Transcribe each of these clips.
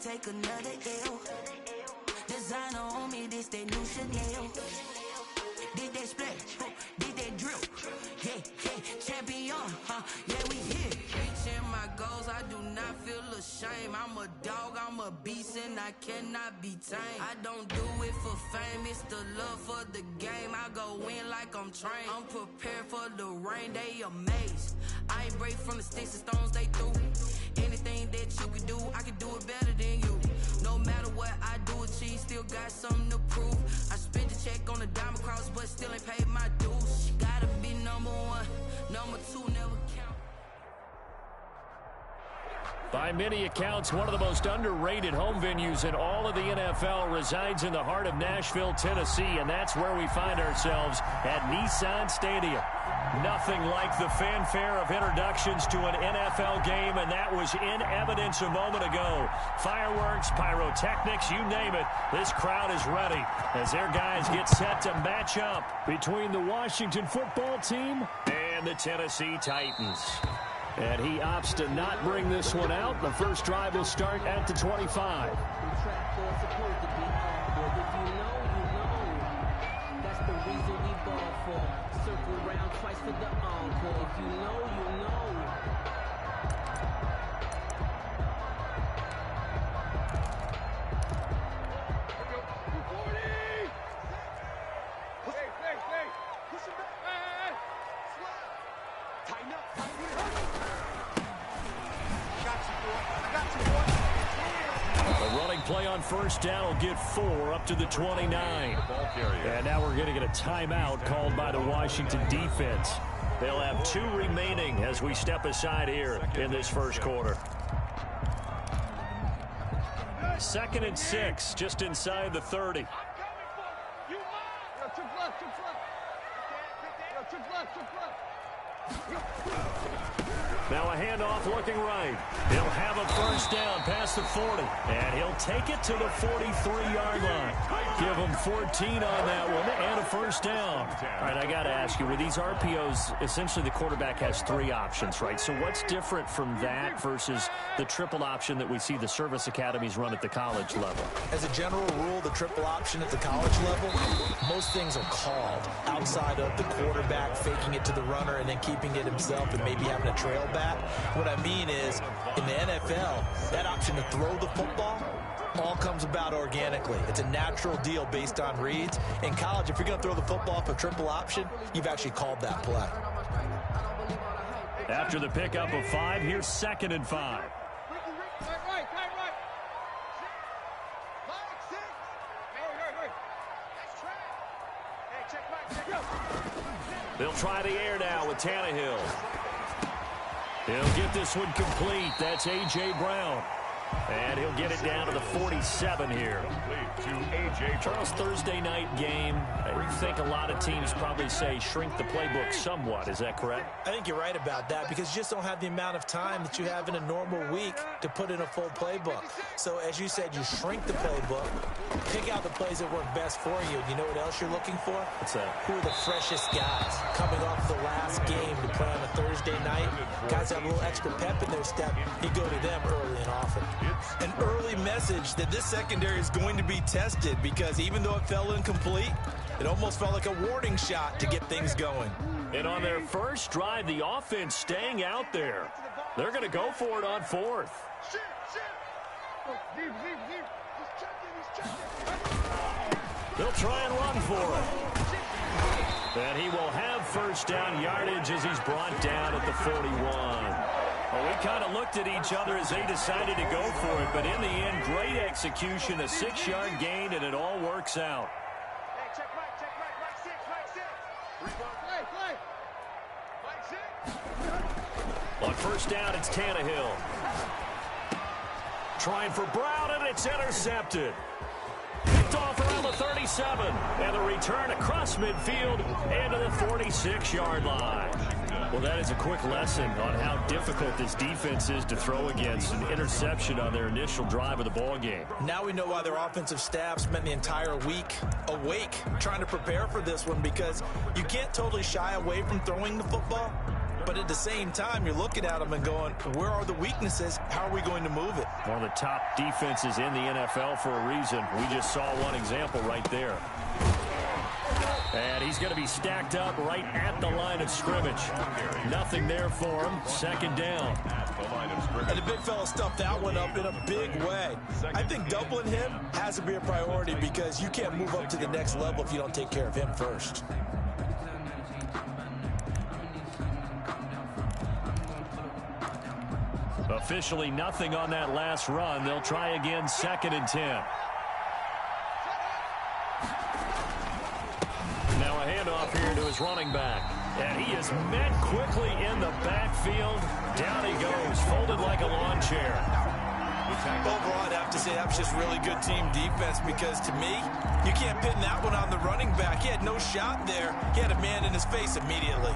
Take another L. Designer on me, this that new Chanel. Did that splash, did that drip. Yeah, champion, yeah, we here. Reaching my goals, I do not feel ashamed. I'm a dog, I'm a beast, and I cannot be tamed. I don't do it for fame, it's the love for the game. I go in like I'm trained. I'm prepared for the rain, they amazed. I ain't break from the sticks and stones they threw. Anything that you can do, I can do it better than you. No matter what I do, achieve, still got something to prove. I spent the check on the diamond cross, but still ain't paid my dues. Gotta be number one, number two never count. By many accounts, one of the most underrated home venues in all of the NFL resides in the heart of Nashville, Tennessee, and that's where we find ourselves at Nissan Stadium. Nothing like the fanfare of introductions to an NFL game, and that was in evidence a moment ago. Fireworks, pyrotechnics, you name it. This crowd is ready as their guys get set to match up between the Washington football team and the Tennessee Titans. And he opts to not bring this one out. The first drive will start at the 25. That's the reason we ball for. Circle around twice for the encore. If you know, you know. Play on first down will get 4 up to the 29. And now we're going to get a timeout called by the Washington defense. They'll have 2 remaining as we step aside here in this first quarter. 2nd and 6, just inside the 30. Now a handoff looking right. He'll have a first down past the 40. And he'll take it to the 43-yard line. Give him 14 on that one and a first down. All right, I got to ask you, with these RPOs, essentially the quarterback has 3 options, right? So what's different from that versus the triple option that we see the service academies run at the college level? As a general rule, the triple option at the college level, most things are called outside of the quarterback faking it to the runner and then keeping it himself and maybe having a trail back. What I mean is, in the NFL, that option to throw the football all comes about organically. It's a natural deal based on reads. In college, if you're going to throw the football for triple option, you've actually called that play. After the pickup of 5, here's 2nd and 5. They'll try the air now with Tannehill. He'll get this one complete. That's A.J. Brown. And he'll get it down to the 47 here. Charles, Thursday night game. I think a lot of teams probably say shrink the playbook somewhat. Is that correct? I think you're right about that because you just don't have the amount of time that you have in a normal week to put in a full playbook. So as you said, you shrink the playbook, pick out the plays that work best for you. You know what else you're looking for? What's that? Who are the freshest guys coming off the last game to play on a Thursday night? Guys have a little extra pep in their step. You go to them early and often. An early message that this secondary is going to be tested because even though it fell incomplete, it almost felt like a warning shot to get things going. And on their first drive, the offense staying out there. They're going to go for it on 4th. They'll try and run for it. And he will have first down yardage as he's brought down at the 41. Well, we kind of looked at each other as they decided to go for it, but in the end, great execution, a 6-yard gain, and it all works out. On first down, it's Tannehill. Trying for Brown, and it's intercepted. Picked off around the 37. And the return across midfield and to the 46-yard line. Well, that is a quick lesson on how difficult this defense is to throw against. An interception on their initial drive of the ball game. Now we know why their offensive staff spent the entire week awake trying to prepare for this one, because you can't totally shy away from throwing the football. But at the same time, you're looking at them and going, where are the weaknesses? How are we going to move it? One of the top defenses in the NFL for a reason. We just saw one example right there. And he's going to be stacked up right at the line of scrimmage. Nothing there for him. Second down. And the big fella stuffed that one up in a big way. I think doubling him has to be a priority, because you can't move up to the next level if you don't take care of him first. Officially nothing on that last run. They'll try again, 2nd and 10. Now a handoff here to his running back. And he is met quickly in the backfield. Down he goes, folded like a lawn chair. Overall, I'd have to say that's just really good team defense, because to me, you can't pin that one on the running back. He had no shot there. He had a man in his face immediately.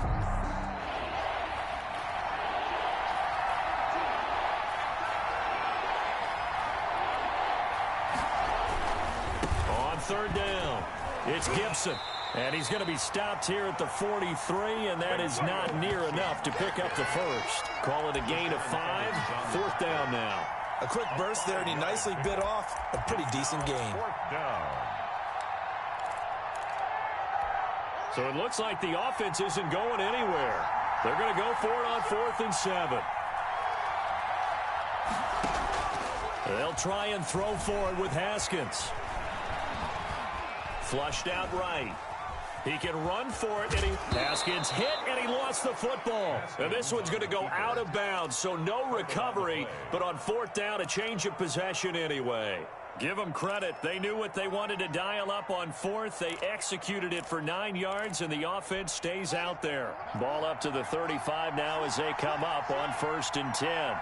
Third down. It's Gibson. And he's going to be stopped here at the 43, and that is not near enough to pick up the first. Call it a gain of 5. 4th down now. A quick burst there, and he nicely bit off a pretty decent gain. So it looks like the offense isn't going anywhere. They're going to go for it on 4th and 7. They'll try and throw for it with Haskins. Flushed out right. He can run for it, and Haskins hit, and he lost the football. And this one's going to go out of bounds, so no recovery. But on 4th down, a change of possession anyway. Give them credit. They knew what they wanted to dial up on 4th. They executed it for 9 yards, and the offense stays out there. Ball up to the 35 now as they come up on 1st and 10.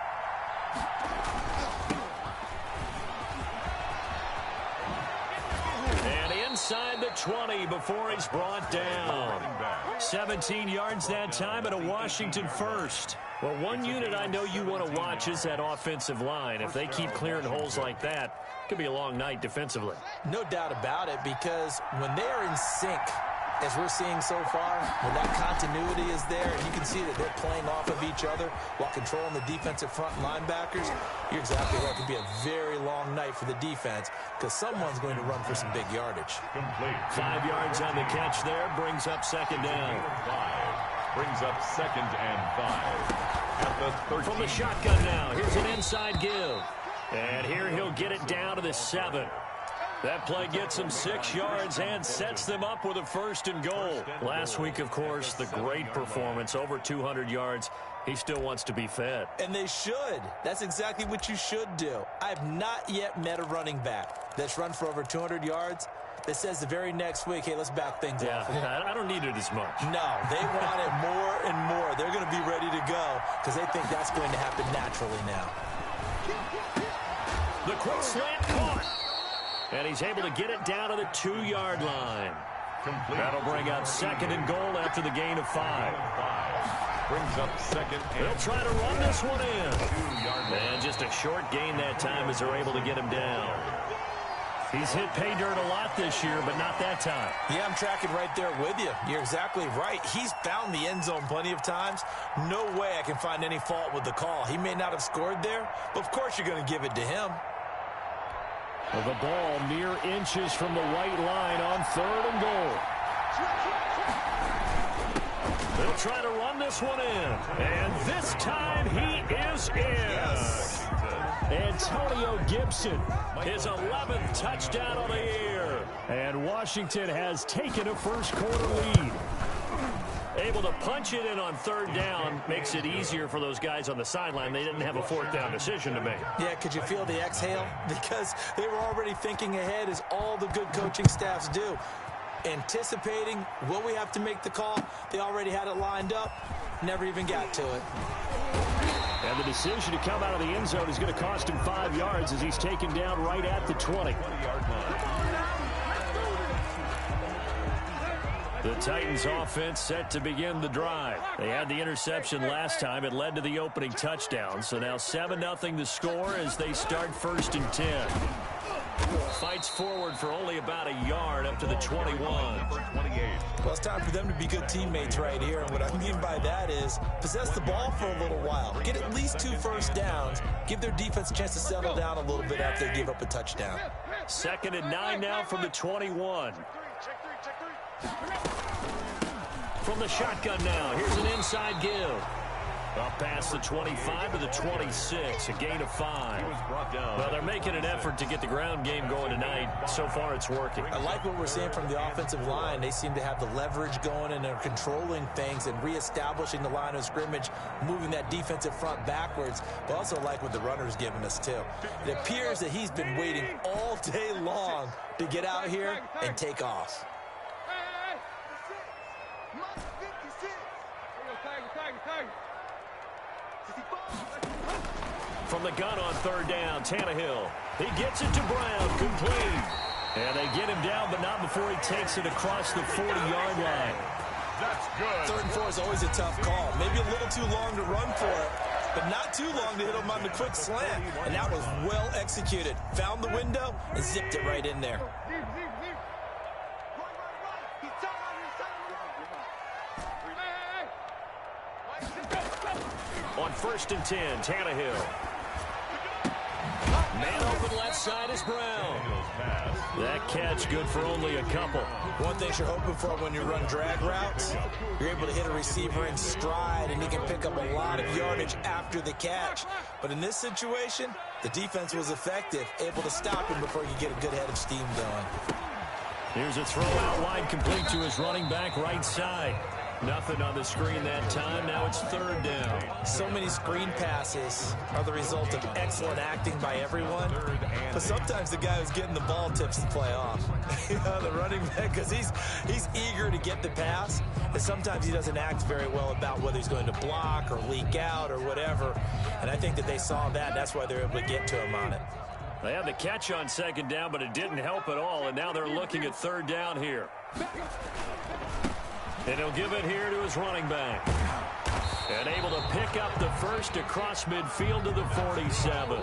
Inside the 20 before he's brought down. 17 yards that time, and a Washington first. Well, one unit I know you want to watch is that offensive line. If they keep clearing holes like that, it could be a long night defensively. No doubt about it, because when they are in sync, as we're seeing so far, when that continuity is there, and you can see that they're playing off of each other while controlling the defensive front linebackers, you're exactly right. It could be a very long night for the defense, because someone's going to run for some big yardage. 5 yards on the catch there, brings up 2nd down. Brings up 2nd and 5. At the 13. From the shotgun now, here's an inside give. And here he'll get it down to the 7. That play gets them 6 yards and sets them up with a 1st and goal. Last week, of course, the great performance, over 200 yards. He still wants to be fed. And they should. That's exactly what you should do. I have not yet met a running back that's run for over 200 yards that says the very next week, hey, let's back things off. Yeah, I don't need it as much. No, they want it more and more. They're going to be ready to go because they think that's going to happen naturally now. The quick slant caught. And he's able to get it down to the 2-yard line. That'll bring up 2nd and goal after the gain of 5. Brings up 2nd. They'll try to run this one in. And just a short gain that time as they're able to get him down. He's hit pay dirt a lot this year, but not that time. Yeah, I'm tracking right there with you. You're exactly right. He's found the end zone plenty of times. No way I can find any fault with the call. He may not have scored there, but of course you're going to give it to him. The ball mere inches from the white line on 3rd and goal. They'll try to run this one in. And this time he is in. Yes. Antonio Gibson, his 11th touchdown of the year. And Washington has taken a first-quarter lead. Able to punch it in on 3rd down makes it easier for those guys on the sideline. They didn't have a 4th down decision to make. Yeah, could you feel the exhale? Because they were already thinking ahead, as all the good coaching staffs do. Anticipating, will we have to make the call? They already had it lined up, never even got to it. And the decision to come out of the end zone is going to cost him 5 yards as he's taken down right at the 20. 20-yard line. The Titans offense set to begin the drive. They had the interception last time. It led to the opening touchdown. So now 7-0 the score as they start 1st and 10. Fights forward for only about a yard up to the 21. Well, it's time for them to be good teammates right here. And what I mean by that is possess the ball for a little while. Get at least 2 first downs. Give their defense a chance to settle down a little bit after they give up a touchdown. 2nd and 9 now from the 21. From the shotgun now, here's an inside give. Up past the 25 to the 26, a gain of 5. Well, they're making an effort to get the ground game going tonight. So far, it's working. I like what we're seeing from the offensive line. They seem to have the leverage going, and they're controlling things and reestablishing the line of scrimmage, moving that defensive front backwards. But also like what the runner's giving us, too. It appears that he's been waiting all day long to get out here and take off. From the gun on 3rd down, Tannehill. He gets it to Brown, complete. And they get him down, but not before he takes it across the 40-yard line. That's good. 3rd and 4 is always a tough call. Maybe a little too long to run for it, but not too long to hit him on the quick slant. And that was well executed. Found the window and zipped it right in there. On 1st and 10, Tannehill. Man open left side is Brown. That catch good for only a couple. One thing you're hoping for when you run drag routes, you're able to hit a receiver in stride, and he can pick up a lot of yardage after the catch. But in this situation, the defense was effective, able to stop him before he could get a good head of steam going. Here's a throw out wide, complete to his running back right side. Nothing on the screen that time. Now it's 3rd down. So many screen passes are the result of excellent acting by everyone. But sometimes the guy who's getting the ball tips the play off. The running back, because he's eager to get the pass. And sometimes he doesn't act very well about whether he's going to block or leak out or whatever. And I think that they saw that, and that's why they're able to get to him on it. They had the catch on 2nd down, but it didn't help at all. And now they're looking at 3rd down here. And he'll give it here to his running back. And able to pick up the first across midfield to the 47.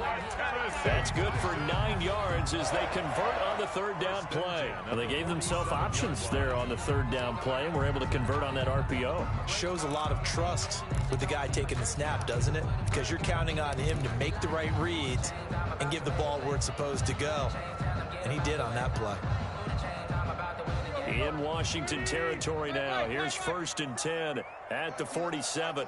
That's good for 9 yards as they convert on the 3rd down play. Well, they gave themselves options there on the 3rd down play, and were able to convert on that RPO. Shows a lot of trust with the guy taking the snap, doesn't it? Because you're counting on him to make the right reads and give the ball where it's supposed to go. And he did on that play. In Washington territory now. Here's 1st and 10 at the 47.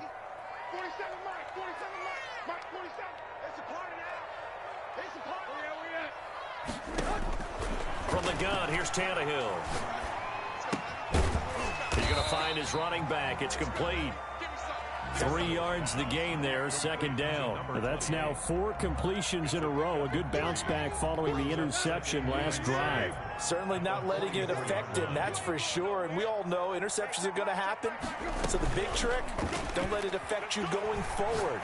From the gun, here's Tannehill. He's going to find his running back. It's complete. 3 yards the gain there, 2nd down. That's now 4 completions in a row. A good bounce back following the interception last drive. Certainly not letting it affect him, that's for sure. And we all know interceptions are going to happen. So the big trick, don't let it affect you going forward.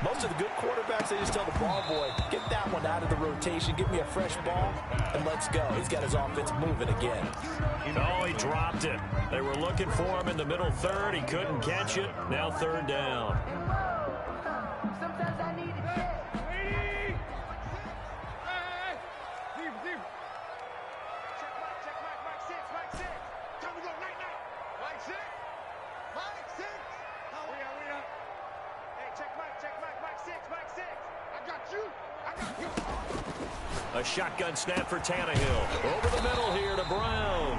Most of the good quarterbacks, they just tell the ball boy, get that one out of the rotation, give me a fresh ball, and let's go. He's got his offense moving again. Oh, he dropped it. They were looking for him in the middle 3rd. He couldn't catch it. Now 3rd down. Sometimes I need to check. A shotgun snap for Tannehill. Over the middle here to Brown.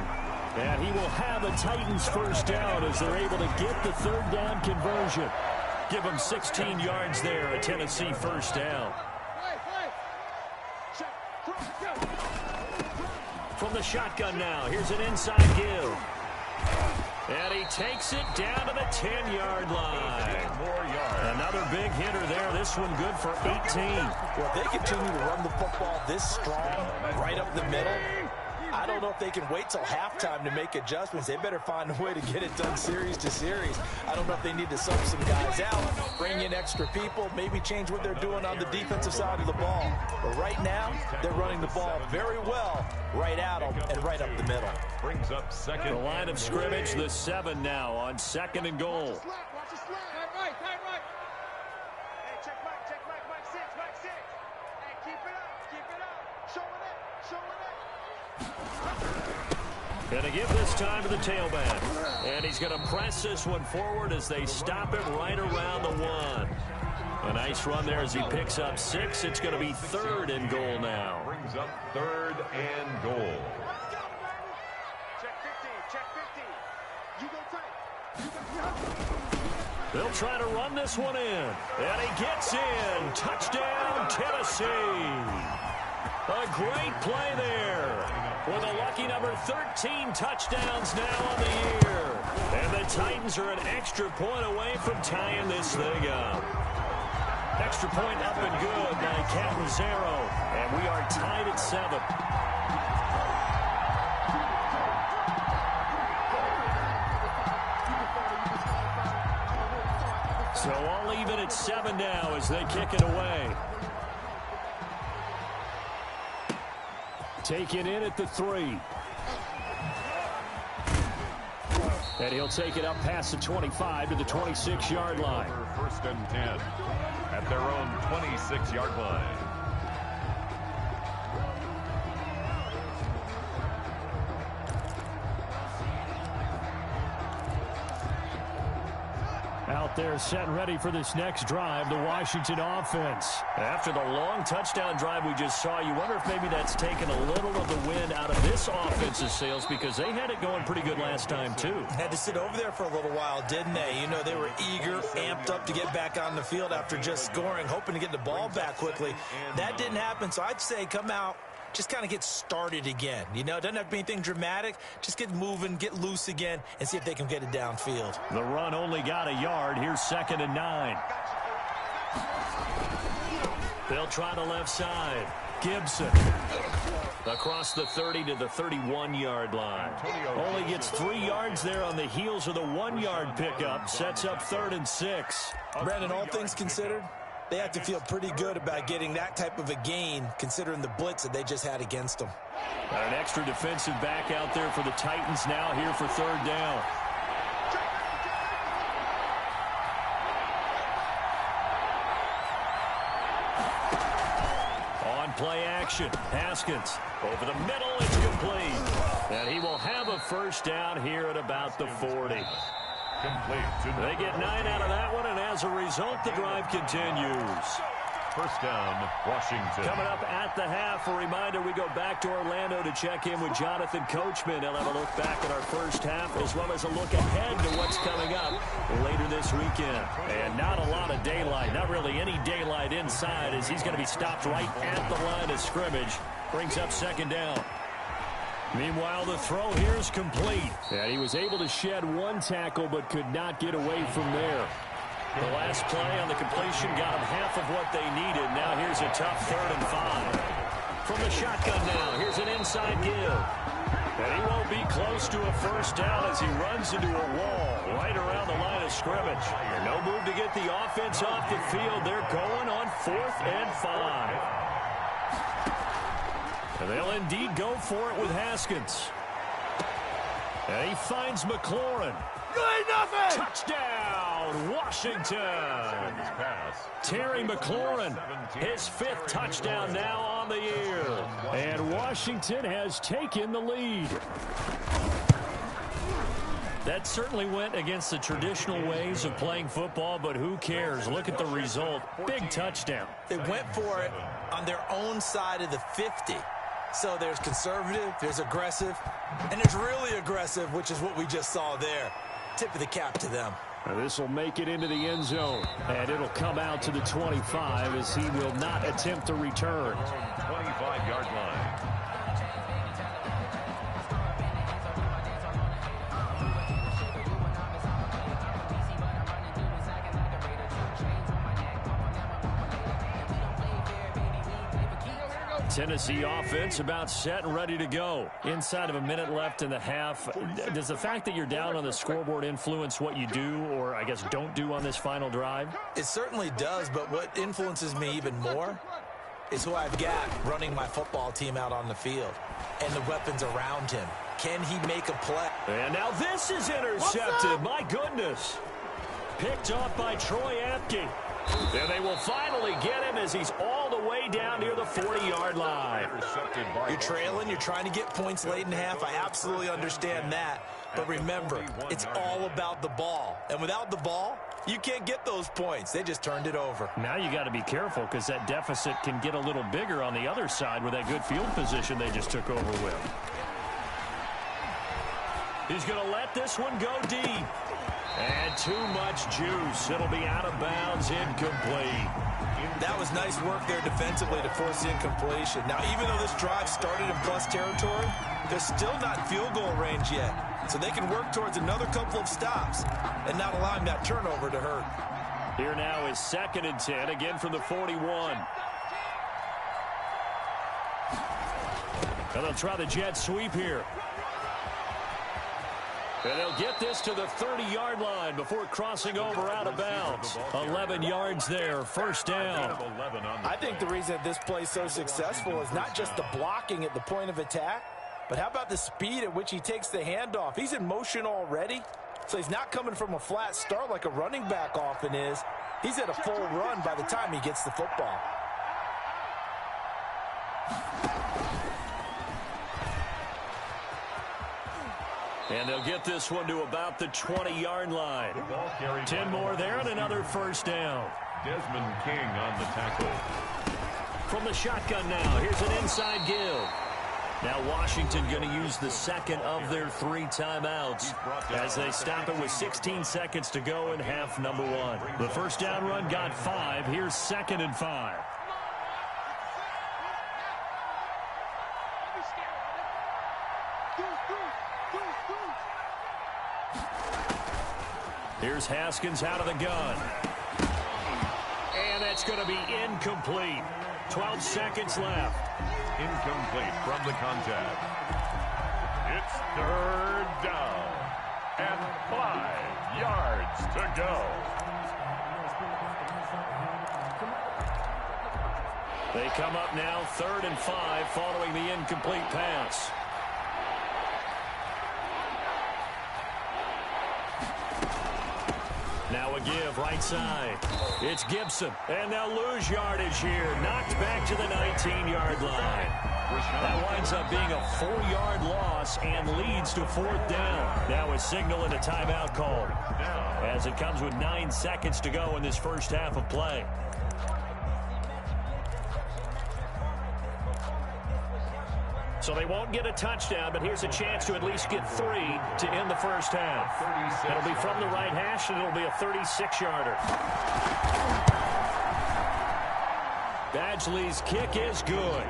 And he will have a Titans 1st down as they're able to get the 3rd down conversion. Give them 16 yards there, a Tennessee 1st down. From the shotgun now, here's an inside give. And he takes it down to the 10-yard line. Another big hitter there. This one good for 18. Well, if they continue to run the football this strong, right up the middle, I don't know if they can wait till halftime to make adjustments. They better find a way to get it done series to series. I don't know if they need to sub some guys out, bring in extra people, maybe change what they're doing on the defensive side of the ball. But right now, they're running the ball very well right at them and right up the middle. Brings up second. The line of scrimmage, the 7 now on 2nd and goal. Watch the slap. Right. Hey, check Mike 6. Hey, keep it up. Show it. Going to give this time to the tailback. And he's going to press this one forward as they stop it right around the 1. A nice run there as he picks up 6. It's going to be 3rd and goal now. Brings up 3rd and goal. Check 15. You go tight. They'll try to run this one in. And he gets in. Touchdown, Tennessee. A great play there. With a lucky number 13 touchdowns now on the year. And the Titans are an extra point away from tying this thing up. Extra point up and good by Catanzaro. And we are tied at 7. So all even at 7 now as they kick it away. Taken in at the 3. And he'll take it up past the 25 to the 26-yard line. 1st and 10 at their own 26-yard line. Out there set and ready for this next drive, the Washington offense. After the long touchdown drive we just saw, you wonder if maybe that's taken a little of the wind out of this offense's sails because they had it going pretty good last time, too. Had to sit over there for a little while, didn't they? You know, they were eager, amped up to get back on the field after just scoring, hoping to get the ball back quickly. That didn't happen, so I'd say come out, just kind of get started again. You know, it doesn't have to be anything dramatic. Just get moving, get loose again, and see if they can get it downfield. The run only got a yard. Here's 2nd and 9. They'll try the left side. Gibson across the 30 to the 31-yard line. Only gets 3 yards there on the heels of the 1-yard pickup. Sets up 3rd and 6. Brandon, all things considered, they have to feel pretty good about getting that type of a gain, considering the blitz that they just had against them. Got an extra defensive back out there for the Titans now here for 3rd down. On play action, Haskins over the middle, it's complete. And he will have a 1st down here at about the 40. They get 9 out of that one, and as a result, the drive continues. 1st down, Washington. Coming up at the half, a reminder, we go back to Orlando to check in with Jonathan Coachman. He'll have a look back at our 1st half, as well as a look ahead to what's coming up later this weekend. And not a lot of daylight, not really any daylight inside, as he's going to be stopped right at the line of scrimmage. Brings up 2nd down. Meanwhile, the throw here is complete. And he was able to shed 1 tackle, but could not get away from there. The last play on the completion got him half of what they needed. Now here's a tough 3rd and 5. From the shotgun now, here's an inside give. And he won't be close to a 1st down as he runs into a wall right around the line of scrimmage. And no move to get the offense off the field. They're going on 4th and 5. And they'll indeed go for it with Haskins. And he finds McLaurin. Good enough. Touchdown, Washington. Terry McLaurin, his 5th touchdown now on the year. And Washington has taken the lead. That certainly went against the traditional ways of playing football, but who cares? Look at the result. Big touchdown. They went for it on their own side of the 50. So there's conservative, there's aggressive, and there's really aggressive, which is what we just saw there. Tip of the cap to them. This will make it into the end zone, and it'll come out to the 25 as he will not attempt to return. 25-yard line. Tennessee offense about set and ready to go. Inside of a minute left in the half. Does the fact that you're down on the scoreboard influence what you do, or I guess don't do on this final drive? It certainly does, but what influences me even more is who I've got running my football team out on the field and the weapons around him. Can he make a play? And now this is intercepted. My goodness. Picked off by Troy Apke. And they will finally get him as he's all the way down near the 40-yard line. You're trailing. You're trying to get points late in half. I absolutely understand that. But remember, it's all about the ball. And without the ball, you can't get those points. They just turned it over. Now you got to be careful because that deficit can get a little bigger on the other side with that good field position they just took over with. He's going to let this one go deep. And too much juice. It'll be out of bounds, incomplete. That was nice work there defensively to force the incompletion. Now, even though this drive started in plus territory, they're still not in field goal range yet. So they can work towards another couple of stops and not allowing that turnover to hurt. Here now is 2nd and 10, again from the 41. And they'll try the jet sweep here. And they'll get this to the 30-yard line before crossing over out of bounds. 11 yards there, first down. I think the reason that this play is so successful is not just the blocking at the point of attack, but how about the speed at which he takes the handoff? He's in motion already, so he's not coming from a flat start like a running back often is. He's at a full run by the time he gets the football. And they'll get this one to about the 20-yard line. 10 more there and another first down. Desmond King on the tackle. From the shotgun now, here's an inside give. Now Washington going to use the second of their 3 timeouts as they stop it with 16 seconds to go in half number 1. The first down run got 5. Here's 2nd and 5. Here's Haskins out of the gun. And that's going to be incomplete. 12 seconds left. Incomplete from the contact. It's 3rd down and 5 yards to go. They come up now 3rd and 5 following the incomplete pass. Now a give right side. It's Gibson. And they'll lose yardage here. Knocked back to the 19-yard line. That winds up being a 4-yard loss and leads to 4th down. Now a signal and a timeout call as it comes with 9 seconds to go in this first half of play. So they won't get a touchdown, but here's a chance to at least get 3 to end the first half. It'll be from the right hash, and it'll be a 36-yarder. Badgley's kick is good.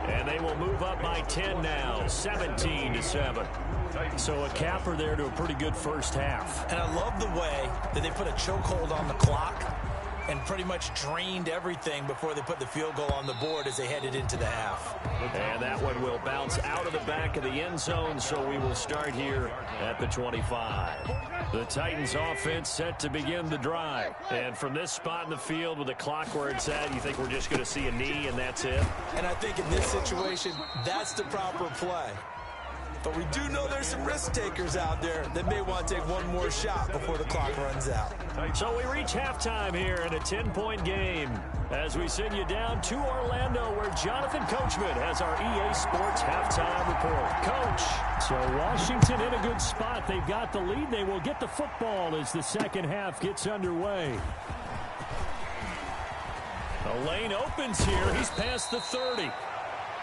And they will move up by 10 now, 17-7. So a capper there to a pretty good first half. And I love the way that they put a chokehold on the clock and pretty much drained everything before they put the field goal on the board as they headed into the half. And that one will bounce out of the back of the end zone, so we will start here at the 25. The Titans offense set to begin the drive. And from this spot in the field with the clock where it's at, you think we're just going to see a knee and that's it? And I think in this situation, that's the proper play. But we do know there's some risk takers out there that may want to take one more shot before the clock runs out. So we reach halftime here in a 10-point game as we send you down to Orlando where Jonathan Coachman has our EA Sports halftime report. Coach. So Washington in a good spot. They've got the lead. They will get the football as the second half gets underway. The lane opens here. He's past the 30.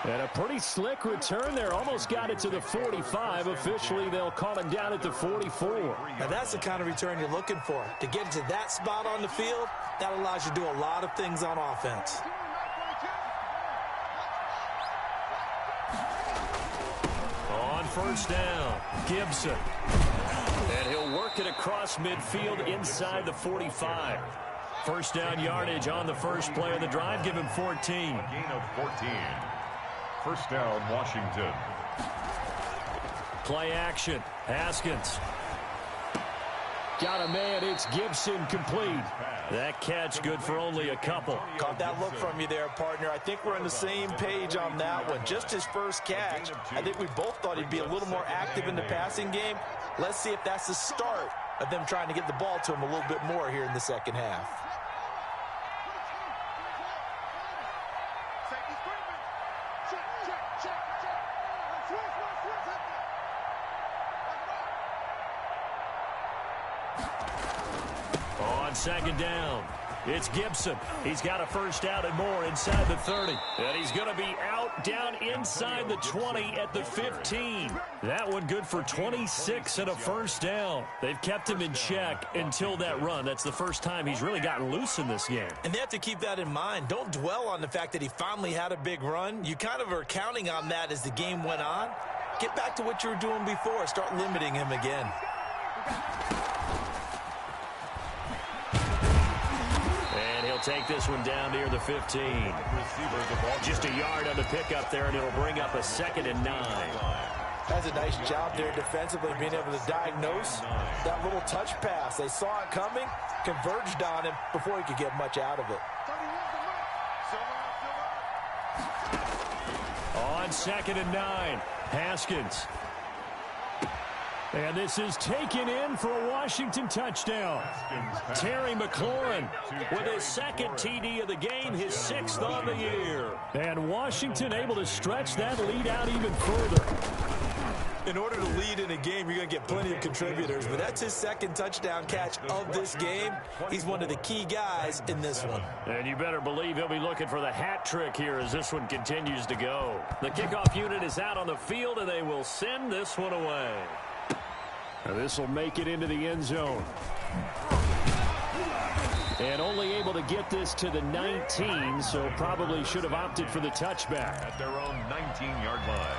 And a pretty slick return there. Almost got it to the 45. Officially, they'll call him down at the 44. Now, that's the kind of return you're looking for. To get to that spot on the field, that allows you to do a lot of things on offense. On first down, Gibson. And he'll work it across midfield inside the 45. First down yardage on the first play of the drive. Give him 14. A gain of 14. First down, Washington. Play action. Haskins. Got a man. It's Gibson complete. That catch good for only a couple. Caught that look from you there, partner. I think we're on the same page on that one. Just his first catch. I think we both thought he'd be a little more active in the passing game. Let's see if that's the start of them trying to get the ball to him a little bit more here in the second half. On second down, it's Gibson. He's got a first down and more inside the 30. And he's going to be out down inside the 20 at the 15. That one good for 26 and a first down. They've kept him in check until that run. That's the first time he's really gotten loose in this game. And they have to keep that in mind. Don't dwell on the fact that he finally had a big run. You kind of are counting on that as the game went on. Get back to what you were doing before. Start limiting him again. Take this one down near the 15. Just a yard on the pickup there, and it'll bring up a 2nd and 9. That's a nice job there defensively, being able to diagnose that little touch pass. They saw it coming, converged on him before he could get much out of it. On 2nd and 9, Haskins. And this is taken in for a Washington touchdown. Terry McLaurin with his 2nd TD of the game, his 6th on the year. And Washington able to stretch that lead out even further. In order to lead in a game, you're going to get plenty of contributors, but that's his 2nd touchdown catch of this game. He's one of the key guys in this one. And you better believe he'll be looking for the hat trick here as this one continues to go. The kickoff unit is out on the field, and they will send this one away. This will make it into the end zone. And only able to get this to the 19, so probably should have opted for the touchback. At their own 19-yard line.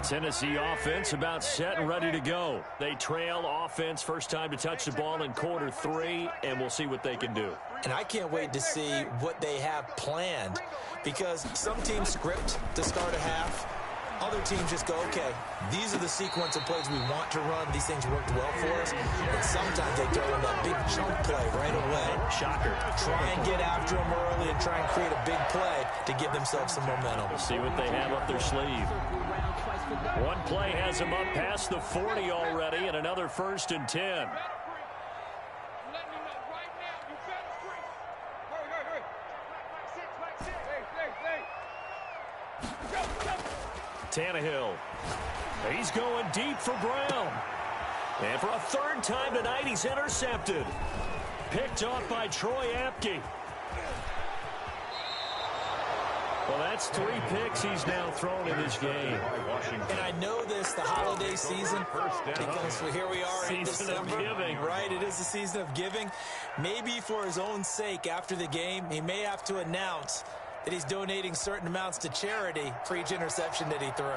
Tennessee offense about set and ready to go. They trail offense, first time to touch the ball in quarter 3, and we'll see what they can do. And I can't wait to see what they have planned, because some teams script to start a half. Other teams just go, okay, these are the sequence of plays we want to run. These things worked well for us. And sometimes they throw in that big chunk play right away. Shocker. Try and get after them early and try and create a big play to give themselves some momentum. We'll see what they have up their sleeve. One play has them up past the 40 already, and another 1st and 10. Tannehill. He's going deep for Brown. And for a 3rd time tonight, he's intercepted. Picked off by Troy Apke. Well, that's 3 picks he's now thrown in this game. And I know this, the holiday season, because here we are in December. Right, it is the season of giving. Maybe for his own sake, after the game, he may have to announce that he's donating certain amounts to charity for each interception that he threw.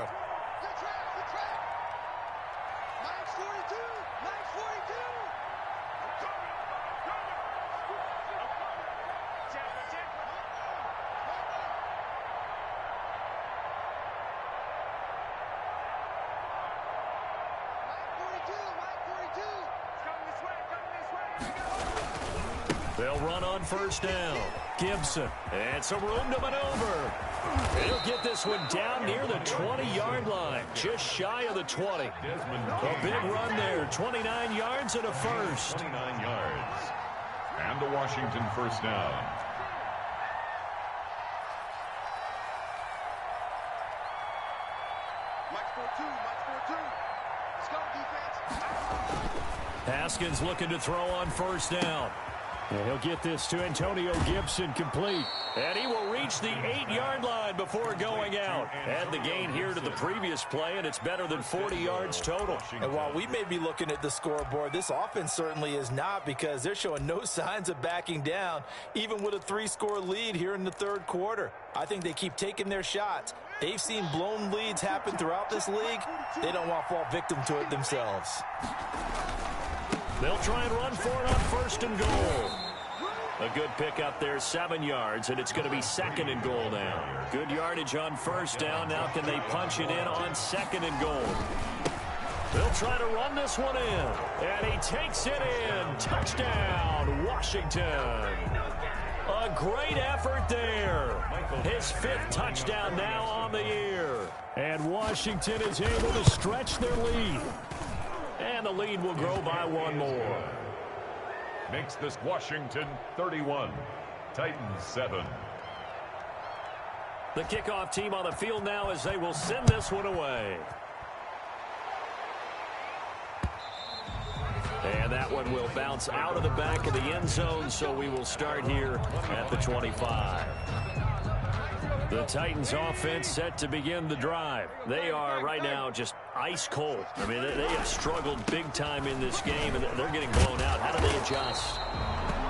They'll run on 1st down. Gibson. And some room to maneuver. And he'll get this one down near the 20-yard line. Just shy of the 20. A big run there. 29 yards and a first. 29 yards. And a Washington first down. Haskins looking to throw on 1st down. And he'll get this to Antonio Gibson complete. And he will reach the 8-yard line before going out. Add the gain here to the previous play, and it's better than 40 yards total. And while we may be looking at the scoreboard, this offense certainly is not, because they're showing no signs of backing down, even with a 3-score lead here in the 3rd quarter. I think they keep taking their shots. They've seen blown leads happen throughout this league. They don't want to fall victim to it themselves. They'll try and run for it on 1st and goal. A good pickup there, 7 yards, and it's going to be 2nd and goal now. Good yardage on first down. Now can they punch it in on 2nd and goal? They'll try to run this one in, and he takes it in. Touchdown, Washington. A great effort there. His 5th touchdown now on the year. And Washington is able to stretch their lead. And the lead will grow by 1 more. Makes this Washington 31, Titans 7. The kickoff team on the field now as they will send this one away. And that one will bounce out of the back of the end zone, so we will start here at the 25. The Titans offense set to begin the drive. They are right now just ice cold. I mean, they have struggled big time in this game, and they're getting blown out. How do they adjust?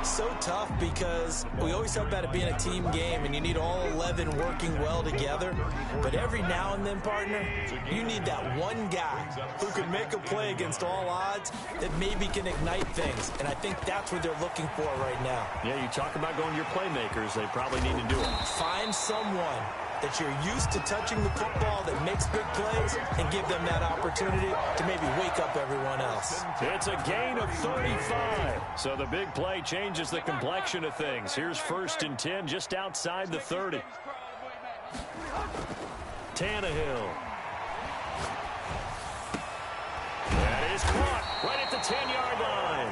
So tough because we always talk about it being a team game and you need all 11 working well together. But every now and then, partner, you need that one guy who can make a play against all odds that maybe can ignite things. And I think that's what they're looking for right now. Yeah, you talk about going to your playmakers. They probably need to do it. Find someone that you're used to touching the football that makes big plays and give them that opportunity to maybe wake up everyone else. It's a gain of 35. So the big play changes the complexion of things. Here's 1st and 10 just outside the 30. Tannehill. That is caught right at the 10-yard line.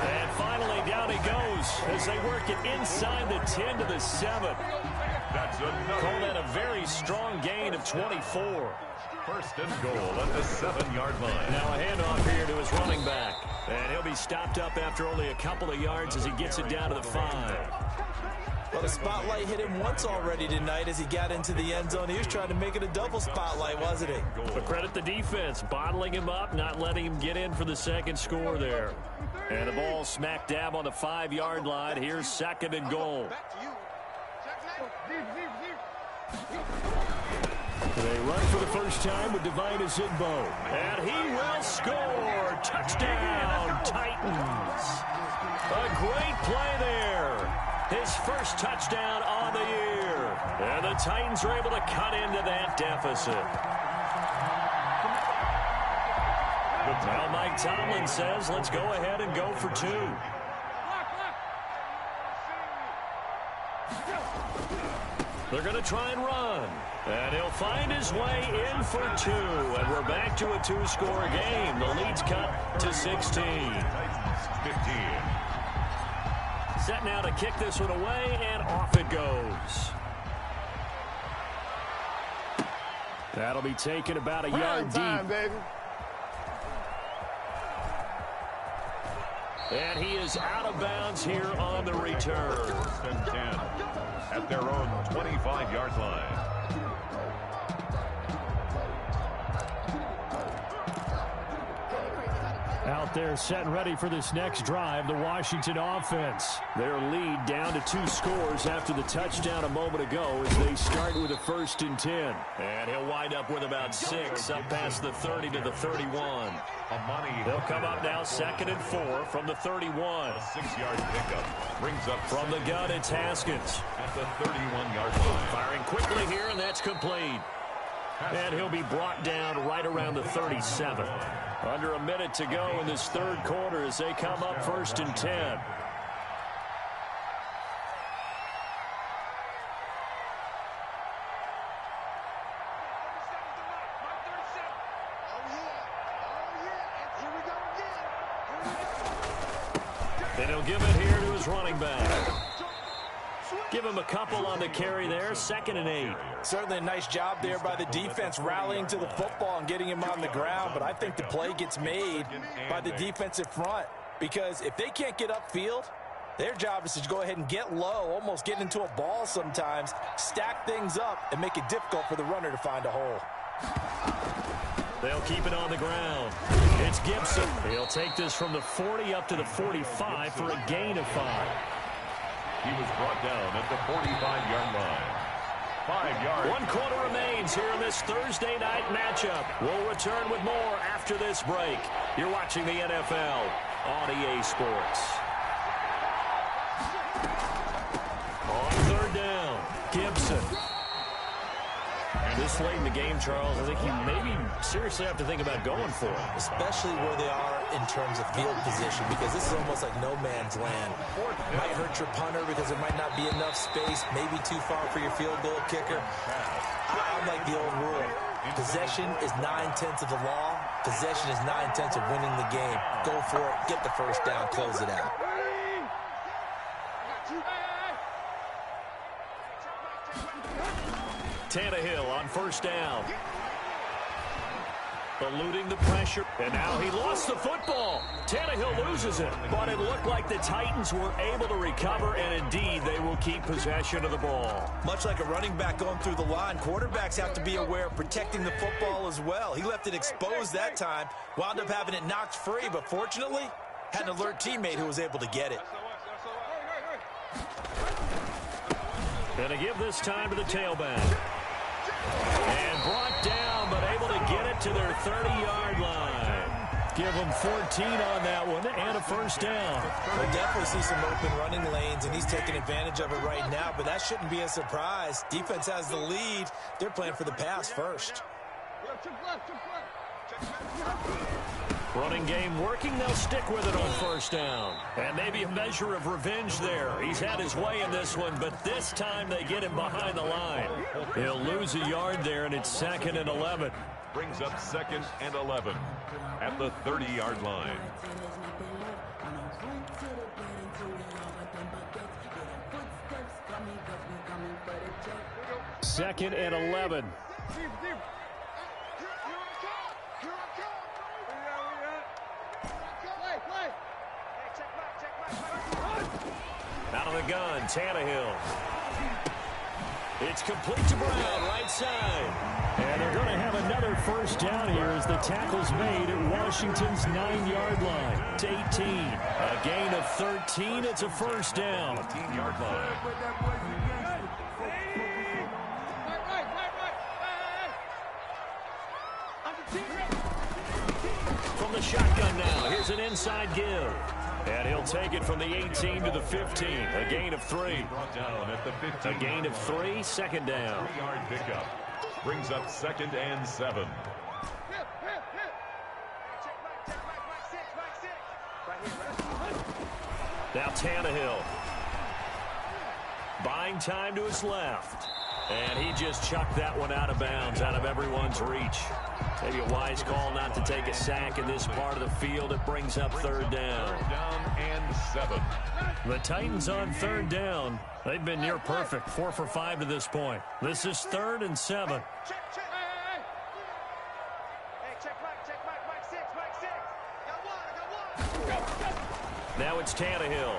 And finally down he goes as they work it inside the 10 to the 7. Call that a very strong gain of 24. 1st and goal at the 7-yard line. Now a handoff here to his running back. And he'll be stopped up after only a couple of yards as he gets it down to the 5. Well, the spotlight hit him once already tonight as he got into the end zone. He was trying to make it a double spotlight, wasn't he? But credit the defense, bottling him up, not letting him get in for the 2nd score there. And the ball smack dab on the 5-yard line. Here's 2nd and goal. They run for the first time with Divine Azigbo. And he will score. Touchdown, Titans. A great play there. His 1st touchdown on the year. And the Titans are able to cut into that deficit. Now Mike Tomlin says, let's go ahead and go for 2. They're going to try and run. And he'll find his way in for 2. And we're back to a 2-score game. The lead's cut to 16. 15. Set now to kick this one away, and off it goes. That'll be taken about a yard deep. Baby. And he is out of bounds here on the return. 1st and 10 at their own 25-yard line. Out there set and ready for this next drive, the Washington offense. Their lead down to 2 scores after the touchdown a moment ago as they start with a 1st and 10. And he'll wind up with about 6 up past the 30 to the 31. They'll come up now 2nd and 4 from the 31. A 6-yard pickup brings up from the gun. It's Haskins at the 31-yard line. firing quickly here, and that's complete. And he'll be brought down right around the 37. Under a minute to go in this 3rd quarter as they come up 1st and 10. And he'll give it here to his running back. Give him a couple on the carry there. 2nd and 8. Certainly a nice job there by the defense rallying to the football and getting him on the ground. But I think the play gets made by the defensive front because if they can't get upfield, their job is to go ahead and get low, almost get into a ball sometimes, stack things up, and make it difficult for the runner to find a hole. They'll keep it on the ground. It's Gibson. He'll take this from the 40 up to the 45 for a gain of 5. He was brought down at the 45-yard line. 5 yards. 1 quarter remains here in this Thursday night matchup. We'll return with more after this break. You're watching the NFL on EA Sports. This late in the game, Charles, I think you maybe seriously have to think about going for it. Especially where they are in terms of field position, because this is almost like no man's land. Might hurt your punter because there might not be enough space, maybe too far for your field goal kicker. I'm like the old rule. Possession is 9/10 of the law. Possession is 9/10 of winning the game. Go for it. Get the first down. Close it out. Tannehill on first down. Eluding the pressure, and now he lost the football. Tannehill loses it, but it looked like the Titans were able to recover, and indeed they will keep possession of the ball. Much like a running back going through the line, quarterbacks have to be aware of protecting the football as well. He left it exposed that time, wound up having it knocked free, but fortunately had an alert teammate who was able to get it. Gonna give this time to the tailback. And brought down, but able to get it to their 30-yard line. Give them 14 on that one and a first down. We'll definitely see some open running lanes, and he's taking advantage of it right now, but that shouldn't be a surprise. Defense has the lead. They're playing for the pass first. Running game working. They'll stick with it on first down. And maybe a measure of revenge there. He's had his way in this one, but this time they get him behind the line. He'll lose a yard there, and it's 2nd and 11. Brings up 2nd and 11 at the 30-yard line. Second and 11. Out of the gun, Tannehill. It's complete to Brown, right side. And they're going to have another first down here as the tackle's made at Washington's 9-yard line. It's 18. A gain of 13. It's a first down. 18-yard line. From the shotgun now, here's an inside give. And he'll take it from the 18 to the 15. A gain of 3. Down at the 15. A gain of 3, second down. 3-yard pickup. Brings up 2nd and 7. Now Tannehill. Buying time to his left. And he just chucked that one out of bounds, out of everyone's reach. Maybe a wise call not to take a sack in this part of the field. It brings up 3rd down. 3rd down and 7. The Titans on 3rd down. They've been near perfect, 4 for 5 to this point. This is 3rd and 7. Now it's Tannehill.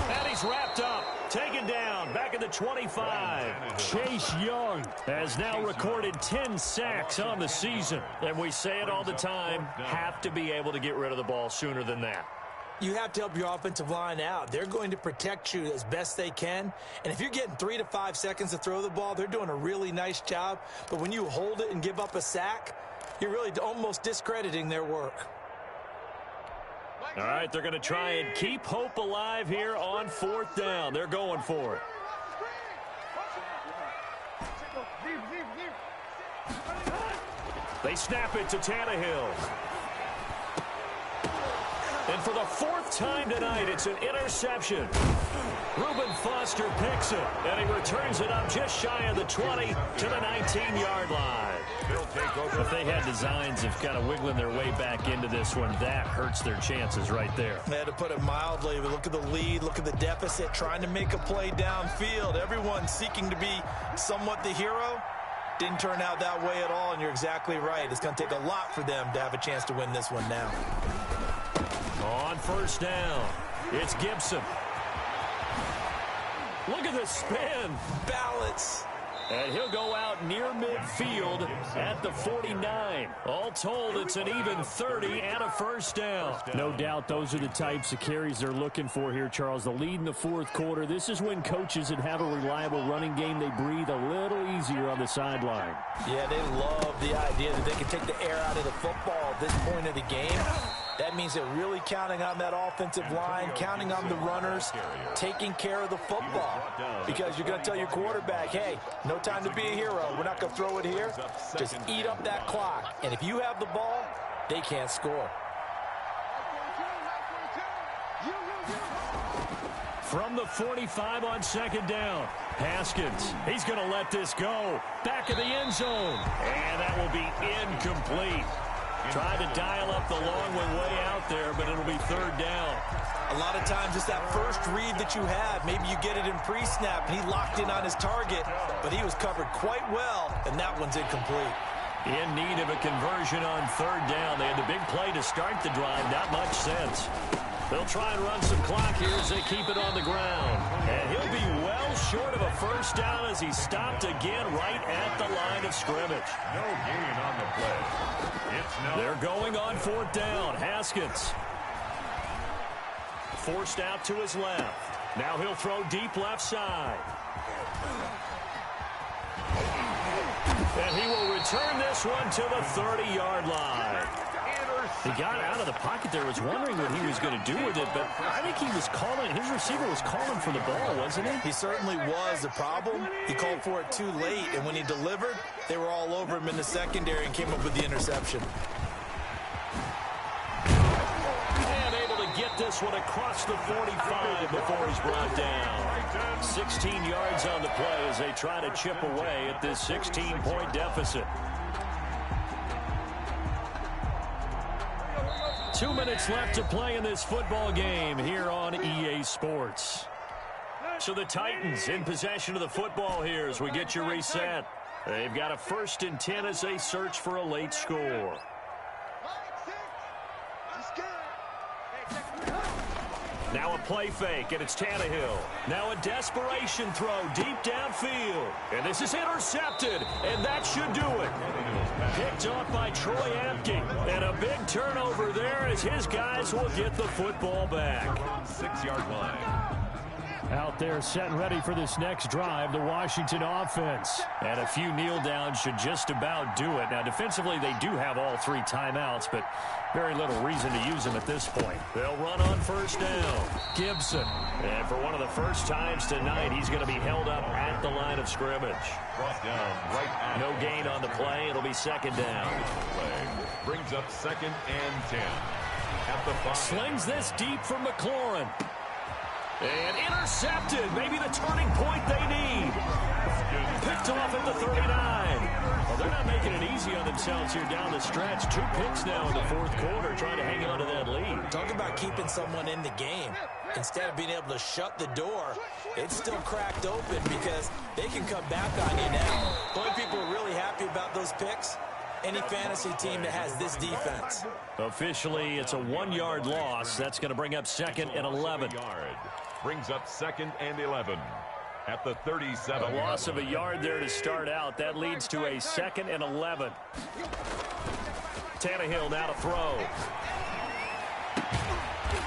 And he's wrapped up. Taken down, back at the 25. Chase Young has now recorded 10 sacks on the season. And we say it all the time, have to be able to get rid of the ball sooner than that. You have to help your offensive line out. They're going to protect you as best they can. And if you're getting 3 to 5 seconds to throw the ball, they're doing a really nice job. But when you hold it and give up a sack, you're really almost discrediting their work. All right, they're going to try and keep hope alive here on 4th down. They're going for it. They snap it to Tannehill. And for the 4th time tonight, it's an interception. Reuben Foster picks it, and he returns it up just shy of the 20 to the 19-yard line. If they had designs of kind of wiggling their way back into this one, that hurts their chances right there. They had to put it mildly, but look at the lead, look at the deficit, trying to make a play downfield. Everyone seeking to be somewhat the hero. Didn't turn out that way at all, and you're exactly right. It's going to take a lot for them to have a chance to win this one now. On 1st down, it's Gibson. Look at the spin. Balance. And he'll go out near midfield at the 49. All told, it's an even 30 and a first down. No doubt those are the types of carries they're looking for here, Charles. The lead in the 4th quarter. This is when coaches that have a reliable running game, they breathe a little easier on the sideline. Yeah, they love the idea that they can take the air out of the football at this point of the game. That means they're really counting on that offensive line, counting on the runners, taking care of the football. Because you're going to tell your quarterback, hey, no time to be a hero. We're not going to throw it here. Just eat up that clock. And if you have the ball, they can't score. From the 45 on second down, Haskins, he's going to let this go. Back of the end zone. And that will be incomplete. Tried to dial up the long one way out there, but it'll be third down. A lot of times it's that first read that you have. Maybe you get it in pre-snap, and he locked in on his target, but he was covered quite well, and that one's incomplete. In need of a conversion on third down. They had the big play to start the drive. Not much sense. They'll try and run some clock here as they keep it on the ground. And he'll be well short of a first down as he stopped again right at the line of scrimmage. No gain on the play. They're going on fourth down. Haskins forced out to his left. Now he'll throw deep left side. And he will return this one to the 30-yard line. He got out of the pocket there, was wondering what he was going to do with it, but I think he was calling, his receiver was calling for the ball, wasn't he? He certainly was. The problem, he called for it too late, and when he delivered, they were all over him in the secondary and came up with the interception. And able to get this one across the 45 before he's brought down. 16 yards on the play as they try to chip away at this 16-point deficit. 2 minutes left to play in this football game here on EA Sports. So the Titans in possession of the football here as we get you reset. They've got a 1st and 10 as they search for a late score. Now a play fake, and it's Tannehill. Now a desperation throw deep downfield. And this is intercepted, and that should do it. Picked off by Troy Apke. And a big turnover there as his guys will get the football back. 6-yard line. Out there set and ready for this next drive, the Washington offense. And a few kneel downs should just about do it. Now, defensively, they do have all 3 timeouts, but very little reason to use them at this point. They'll run on first down. Gibson. And for one of the first times tonight, he's going to be held up at the line of scrimmage. Brought down right. No gain on the play. It'll be second down. Play brings up 2nd and 10. At the 5. Slings this deep for McLaurin. And intercepted. Maybe the turning point they need. Picked off at the 39. Well, they're not making it easy on themselves here down the stretch. 2 picks now in the 4th quarter trying to hang on to that lead. Talk about keeping someone in the game. Instead of being able to shut the door, it's still cracked open because they can come back on you now. The only people who are really happy about those picks, any fantasy team that has this defense. Officially, it's a 1-yard loss. That's going to bring up 2nd and 11. Brings up 2nd and 11 at the 37. A loss of a yard there to start out. That leads to a 2nd and 11. Tannehill now to throw.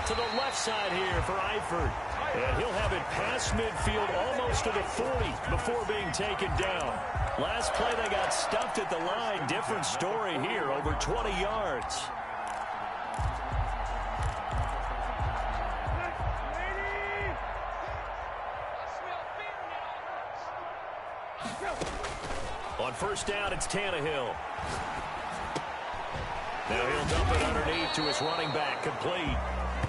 To the left side here for Eifert. And he'll have it past midfield almost to the 40 before being taken down. Last play they got stuffed at the line. Different story here, over 20 yards. On first down, it's Tannehill. Now he'll dump it underneath to his running back, complete.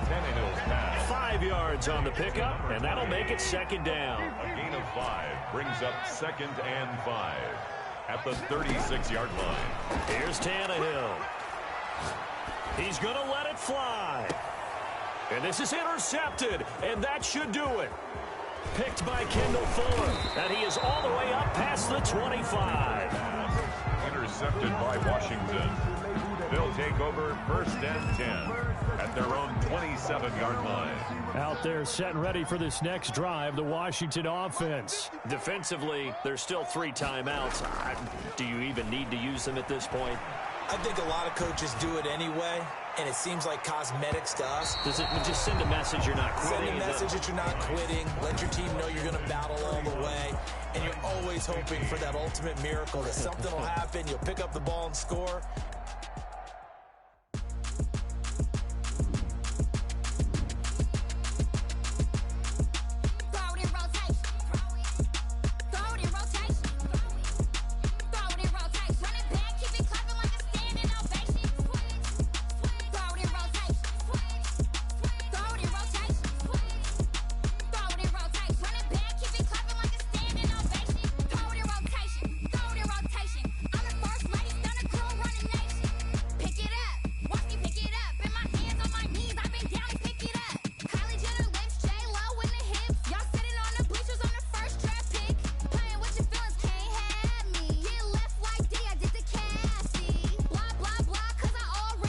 Tannehill's pass. 5 yards on the pickup, and that'll make it 2nd down. A gain of 5 brings up 2nd and 5 at the 36-yard line. Here's Tannehill. He's going to let it fly. And this is intercepted, and that should do it. Picked by Kendall Fuller, and he is all the way up past the 25. Intercepted by Washington. They'll take over 1st and 10 at their own 27-yard line. Out there set and ready for this next drive, the Washington offense. Defensively, there's still 3 timeouts. Do you even need to use them at this point? I think a lot of coaches do it anyway, and it seems like cosmetics to us. Does it just send a message you're not quitting? Send a message that you're not quitting. Let your team know you're going to battle all the way. And you're always hoping for that ultimate miracle, that something will happen, you'll pick up the ball and score.